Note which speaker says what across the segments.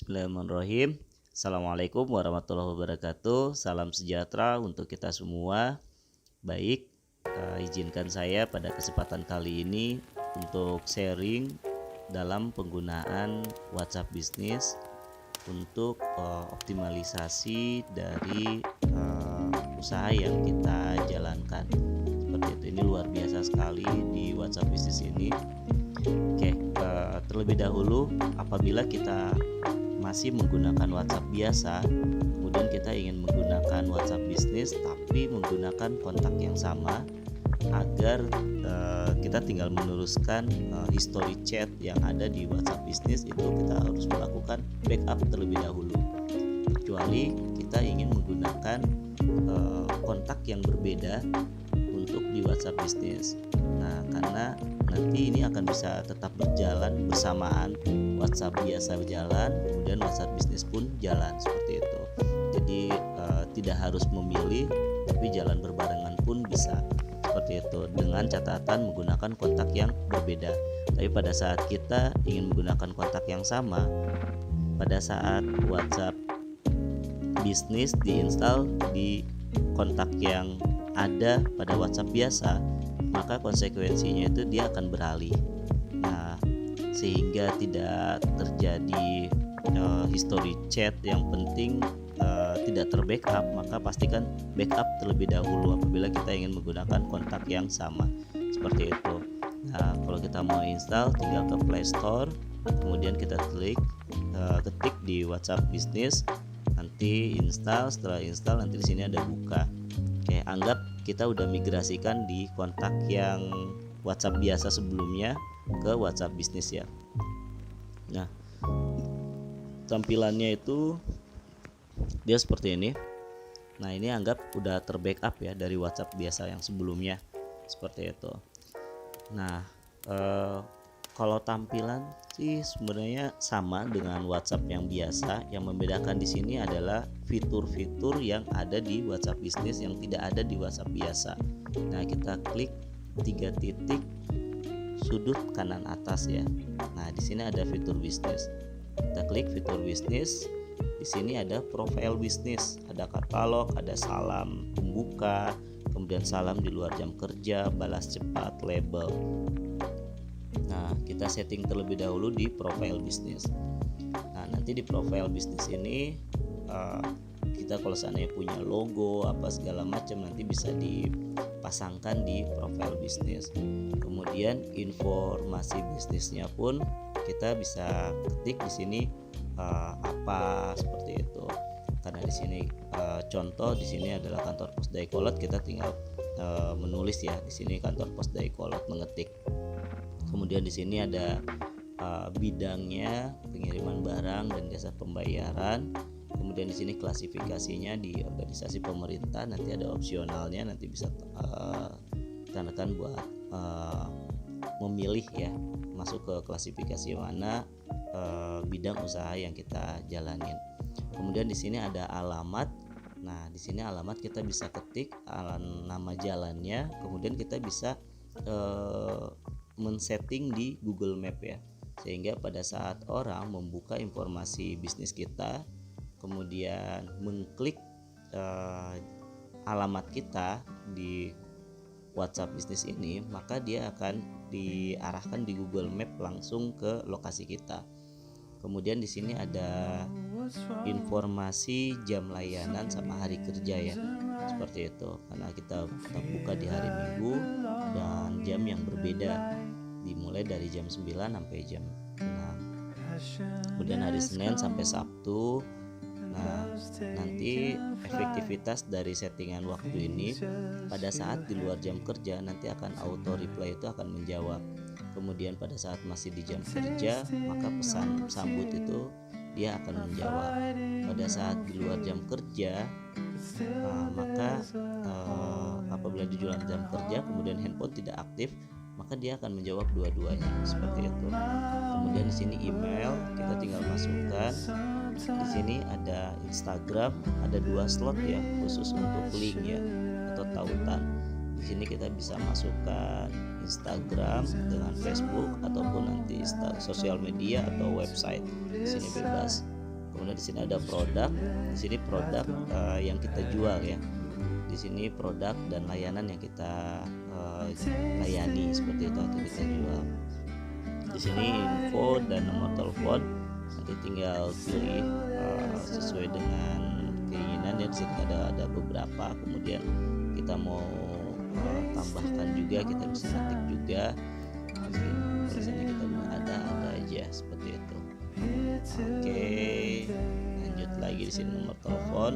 Speaker 1: Bismillahirrahmanirrahim. Assalamualaikum warahmatullahi wabarakatuh. Salam sejahtera untuk kita semua. Baik, izinkan saya pada kesempatan kali ini untuk sharing dalam penggunaan WhatsApp Business untuk optimalisasi dari usaha yang kita jalankan. Seperti itu, ini luar biasa sekali di WhatsApp Business ini. Oke, terlebih dahulu apabila kita masih menggunakan WhatsApp biasa, kemudian kita ingin menggunakan WhatsApp Business tapi menggunakan kontak yang sama agar kita tinggal meneruskan history chat yang ada di WhatsApp Business, itu kita harus melakukan backup terlebih dahulu. Kecuali kita ingin menggunakan kontak yang berbeda untuk di WhatsApp Business. Nah, karena nanti ini akan bisa tetap berjalan bersamaan, WhatsApp biasa berjalan, kemudian WhatsApp Business pun jalan, seperti itu. Jadi tidak harus memilih, tapi jalan berbarengan pun bisa, seperti itu, dengan catatan menggunakan kontak yang berbeda. Tapi pada saat kita ingin menggunakan kontak yang sama, pada saat WhatsApp Business diinstal di kontak yang ada pada WhatsApp biasa, maka konsekuensinya itu dia akan beralih. Nah, sehingga tidak terjadi history chat yang penting tidak terbackup, maka pastikan backup terlebih dahulu apabila kita ingin menggunakan kontak yang sama, seperti itu. Nah, kalau kita mau install, tinggal ke Play Store, kemudian kita ketik di WhatsApp Business, nanti install. Setelah install, nanti di sini ada buka. Oke, anggap kita udah migrasikan di kontak yang WhatsApp biasa sebelumnya ke WhatsApp Business ya. Nah, tampilannya itu dia seperti ini. Nah, ini anggap udah terbackup ya dari WhatsApp biasa yang sebelumnya, seperti itu. Nah, kalau tampilan sih sebenarnya sama dengan WhatsApp yang biasa. Yang membedakan di sini adalah fitur-fitur yang ada di WhatsApp Business yang tidak ada di WhatsApp biasa. Nah, kita klik 3 titik sudut kanan atas ya. Nah, di sini ada fitur bisnis. Kita klik fitur bisnis. Di sini ada profile bisnis, ada katalog, ada salam pembuka, kemudian salam di luar jam kerja, balas cepat, label. Nah, kita setting terlebih dahulu di profile bisnis. Nah, nanti di profile bisnis ini kita kalau seandainya punya logo apa segala macam, nanti bisa dipasangkan di profile bisnis. Kemudian informasi bisnisnya pun kita bisa ketik di sini apa, seperti itu. Karena di sini contoh di sini adalah kantor pos Dayakolot, kita tinggal menulis ya di sini kantor pos Dayakolot, mengetik. Kemudian di sini ada bidangnya, pengiriman barang dan jasa pembayaran. Kemudian di sini klasifikasinya di organisasi pemerintah, nanti ada opsionalnya, nanti bisa tandatan buat memilih ya masuk ke klasifikasi mana bidang usaha yang kita jalanin. Kemudian di sini ada alamat. Nah, di sini alamat kita bisa ketik nama jalannya, kemudian kita bisa men-setting di Google Map ya, sehingga pada saat orang membuka informasi bisnis kita, kemudian mengklik alamat kita di WhatsApp Business ini, maka dia akan diarahkan di Google Map langsung ke lokasi kita. Kemudian di sini ada informasi jam layanan sama hari kerja ya, seperti itu. Karena kita tetap buka di hari Minggu dan jam yang berbeda, dimulai dari jam 9 sampai jam 6. Kemudian hari Senin sampai Sabtu. Nah, nanti efektivitas dari settingan waktu ini pada saat di luar jam kerja nanti akan auto reply, itu akan menjawab. Kemudian pada saat masih di jam kerja, maka pesan sambut itu dia akan menjawab. Pada saat di luar jam kerja, maka apabila di luar jam kerja kemudian handphone tidak aktif, maka dia akan menjawab dua-duanya, seperti itu. Kemudian di sini email, kita tinggal masukkan. Di sini ada Instagram, ada 2 slot ya khusus untuk link ya atau tautan. Di sini kita bisa masukkan Instagram dengan Facebook ataupun nanti sosial media atau website. Di sini bebas. Kemudian di sini ada produk. Di sini produk yang kita jual ya. Di sini produk dan layanan yang kita layani seperti itu atau kita jual. Di sini info dan nomor telepon. Nanti tinggal pilih sesuai dengan keinginan ya. Di sini ada beberapa. Kemudian kita mau tambahkan juga, kita bisa ketik juga. Biasanya kita ada aja seperti itu. Oke, lanjut lagi. Di sini nomor telepon,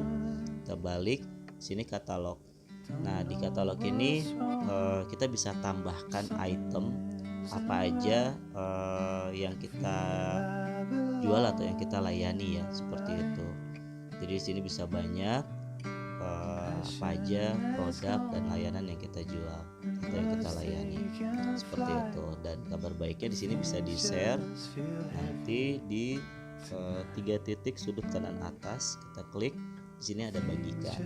Speaker 1: kita balik. Sini katalog. Nah, di katalog ini kita bisa tambahkan item apa aja yang kita jual atau yang kita layani ya, seperti itu. Jadi di sini bisa banyak apa aja produk dan layanan yang kita jual atau yang kita layani, seperti itu. Dan kabar baiknya di sini bisa di-share. Nanti di 3 titik sudut kanan atas kita klik, di sini ada bagikan.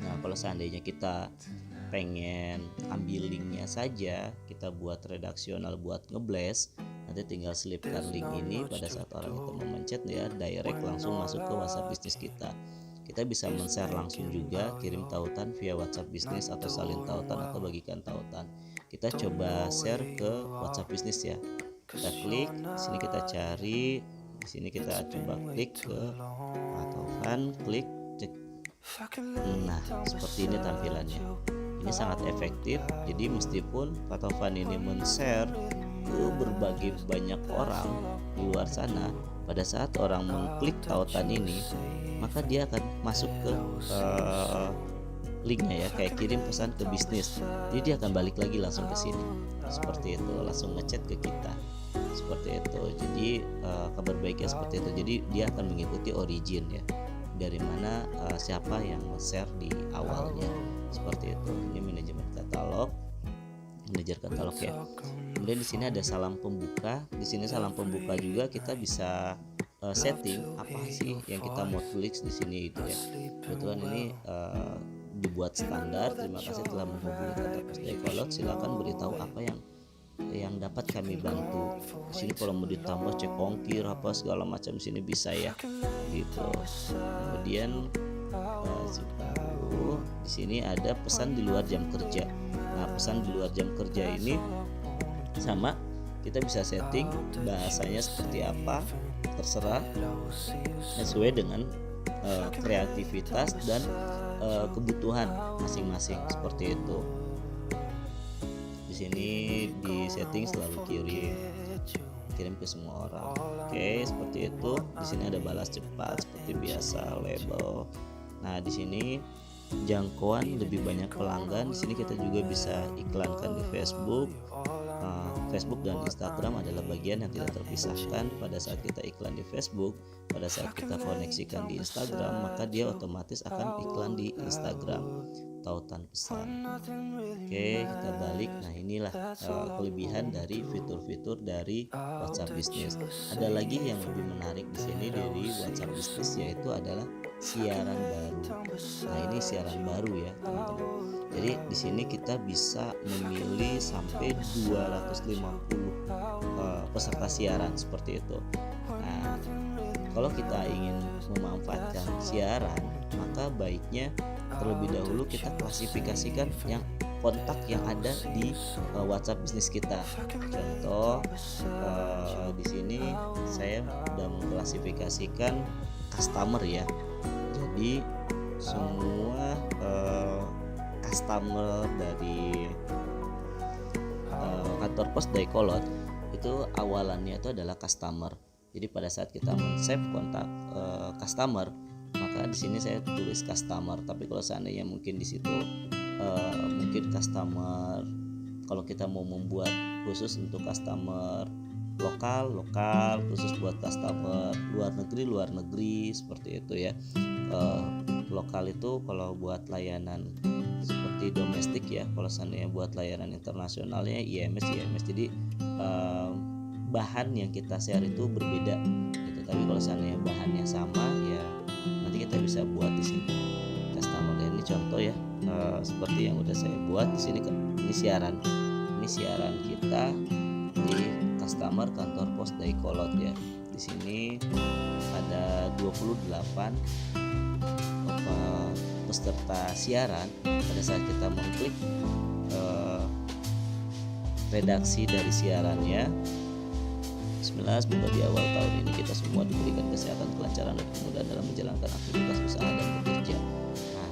Speaker 1: Nah, kalau seandainya kita pengen ambil linknya saja, kita buat redaksional buat ngeblast, nanti tinggal selipkan link ini. Pada saat orang itu memencet ya, direct langsung masuk ke WhatsApp bisnis kita. Kita bisa men-share langsung juga, kirim tautan via WhatsApp bisnis atau salin tautan atau bagikan tautan. Kita coba share ke WhatsApp bisnis ya. Kita klik, di sini kita cari, di sini kita coba klik ke tautan, klik cek. Nah, seperti ini tampilannya. Ini sangat efektif. Jadi meskipun Pak Taufan ini men-share ke berbagai banyak orang di luar sana, pada saat orang mengklik tautan ini, maka dia akan masuk ke linknya ya, kayak kirim pesan ke bisnis. Jadi dia akan balik lagi langsung ke sini, seperti itu, langsung ngechat ke kita, seperti itu. Jadi kabar baiknya seperti itu. Jadi dia akan mengikuti origin ya, dari mana siapa yang share di awalnya, seperti itu. Ini manajemen katalog, manajer katalog ya. Kemudian di sini ada salam pembuka. Di sini salam pembuka juga kita bisa setting apa sih yang kita mau tulis di sini gitu ya. Kebetulan ini dibuat standar. Terima kasih telah menghubungi kantor pos Dayakolot. Silakan beritahu apa yang dapat kami bantu. Di sini kalau mau ditambah cek ongkir apa segala macam, di sini bisa ya gitu. Kemudian di sini ada pesan di luar jam kerja. Nah, pesan di luar jam kerja ini sama, kita bisa setting bahasanya seperti apa, terserah sesuai dengan kreativitas dan kebutuhan masing-masing, seperti itu. Di sini di setting selalu kirim ke semua orang. Oke, seperti itu. Di sini ada balas cepat seperti biasa, label. Nah, di sini jangkauan lebih banyak pelanggan. Di sini kita juga bisa iklankan di Facebook. Facebook dan Instagram adalah bagian yang tidak terpisahkan. Pada saat kita iklan di Facebook, pada saat kita koneksikan di Instagram, maka dia otomatis akan iklan di Instagram, tautan pesan. Oke, kita balik. Nah, inilah kelebihan dari fitur-fitur dari WhatsApp Business. Ada lagi yang lebih menarik di sini dari WhatsApp Business, yaitu adalah siaran baru. Nah, ini siaran baru ya, teman-teman. Jadi di sini kita bisa memilih sampai 250 peserta siaran, seperti itu. Nah, kalau kita ingin memanfaatkan siaran, maka baiknya terlebih dahulu kita klasifikasikan yang kontak yang ada di WhatsApp bisnis kita. Contoh di sini saya sudah mengklasifikasikan customer ya. Jadi semua customer dari kantor pos Dayakolot itu awalannya itu adalah customer. Jadi pada saat kita men-save kontak customer, maka di sini saya tulis customer. Tapi kalau seandainya mungkin di situ mungkin customer, kalau kita mau membuat khusus untuk customer lokal, khusus buat customer luar negeri, seperti itu ya. Lokal itu kalau buat layanan seperti domestik ya. Kalau seandainya buat layanan internasionalnya IMS. Jadi bahan yang kita share itu berbeda gitu. Tapi kalau seandainya bahannya sama ya, nanti kita bisa buat di sini customer. Ini contoh ya, seperti yang udah saya buat di sini. Ini siaran kita di customer kantor pos Dayakolot ya. Di sini ada 28 peserta siaran. Pada saat kita mengklik redaksi dari siarannya, Bismillah, semoga di awal tahun ini kita semua diberikan kesehatan, kelancaran, dan kemudahan dalam menjalankan aktivitas usaha dan bekerja. Nah,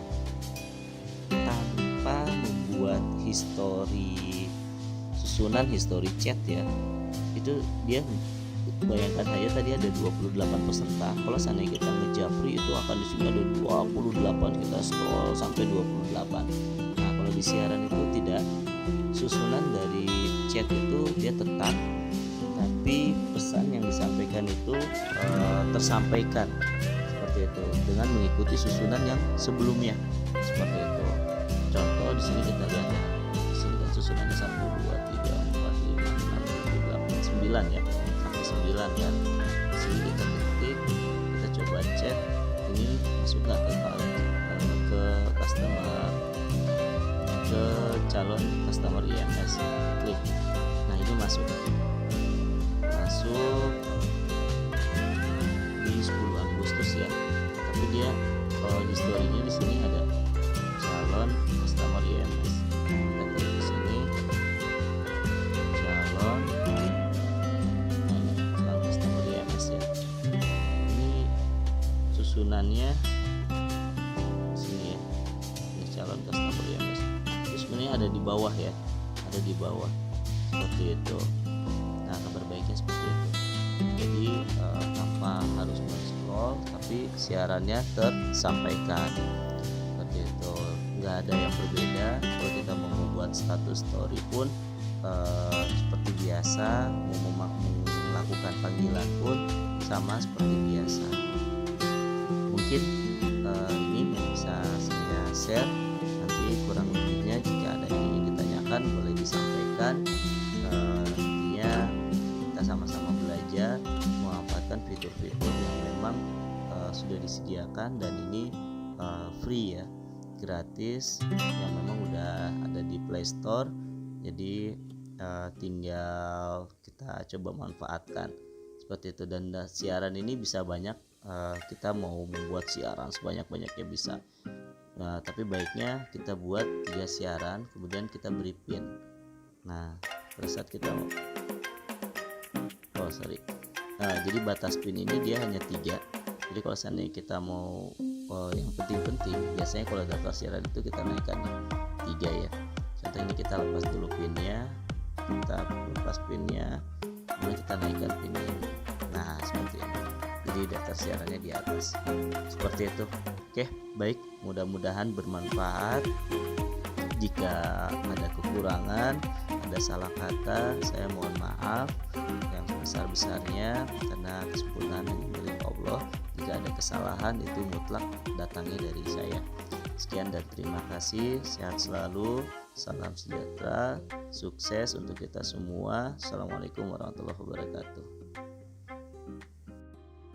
Speaker 1: tanpa membuat susunan histori chat ya, itu dia bayangkan saja tadi ada 28 peserta. Kalau seandainya kita ngejapri itu akan di sini ada 28, kita scroll sampai 28. Nah, kalau di siaran itu tidak, susunan dari chat itu dia tetap, tapi pesan yang disampaikan itu tersampaikan seperti itu dengan mengikuti susunan yang sebelumnya seperti itu. Contoh di sini kita lihat ya, di sini kan susunannya 1, 2, 3, 4, 5, 6, 7, 8, 9 ya, sampai 9 kan. Di sini kita ketik, kita coba cek ini masuk nggak ke customer, ke calon customer IMS, klik. Nah, ini masuk di 10 Agustus ya, tapi dia historinya di sini ada calon customer IMS. Kita klik di sini calon customer IMS ya. Ini susunannya sini ya, ini calon customer IMS. Terus sebenarnya ada di bawah ya, ada di bawah seperti itu. Nah, kabar baiknya seperti itu. Jadi tanpa harus men-scroll, tapi siarannya tersampaikan seperti itu. Nggak ada yang berbeda. Kalau kita mau membuat status story pun seperti biasa, mau melakukan panggilan pun sama seperti biasa. Mungkin ini yang bisa saya share. Nanti kurang lebihnya jika ada yang ingin ditanyakan boleh disampaikan. Nantinya kita sama-sama belajar memanfaatkan fitur-fitur yang memang sudah disediakan, dan ini free ya, gratis, yang memang udah ada di Play Store. Jadi tinggal kita coba manfaatkan seperti itu. Dan siaran ini bisa banyak, kita mau membuat siaran sebanyak-banyaknya bisa. Nah, tapi baiknya kita buat 3 siaran, kemudian kita beri pin. Nah, pada saat kita jadi batas pin ini dia hanya 3. Jadi kalau seandainya kita mau yang penting-penting, biasanya kalau daftar siaran itu kita naikkannya 3 ya. Contoh ini kita lepas dulu pinnya, kita lepas pinnya, kemudian kita naikkan pinnya ini. Nah, seperti ini. Jadi daftar siarannya di atas seperti itu. Oke, baik, mudah-mudahan bermanfaat. Jika ada kekurangan, ada salah kata, saya mohon maaf yang sebesar-besarnya, karena kesempurnaan hanya milik Allah. Jika ada kesalahan itu mutlak datangnya dari saya. Sekian dan terima kasih. Sehat selalu, salam sejahtera, sukses untuk kita semua. Assalamualaikum warahmatullahi wabarakatuh.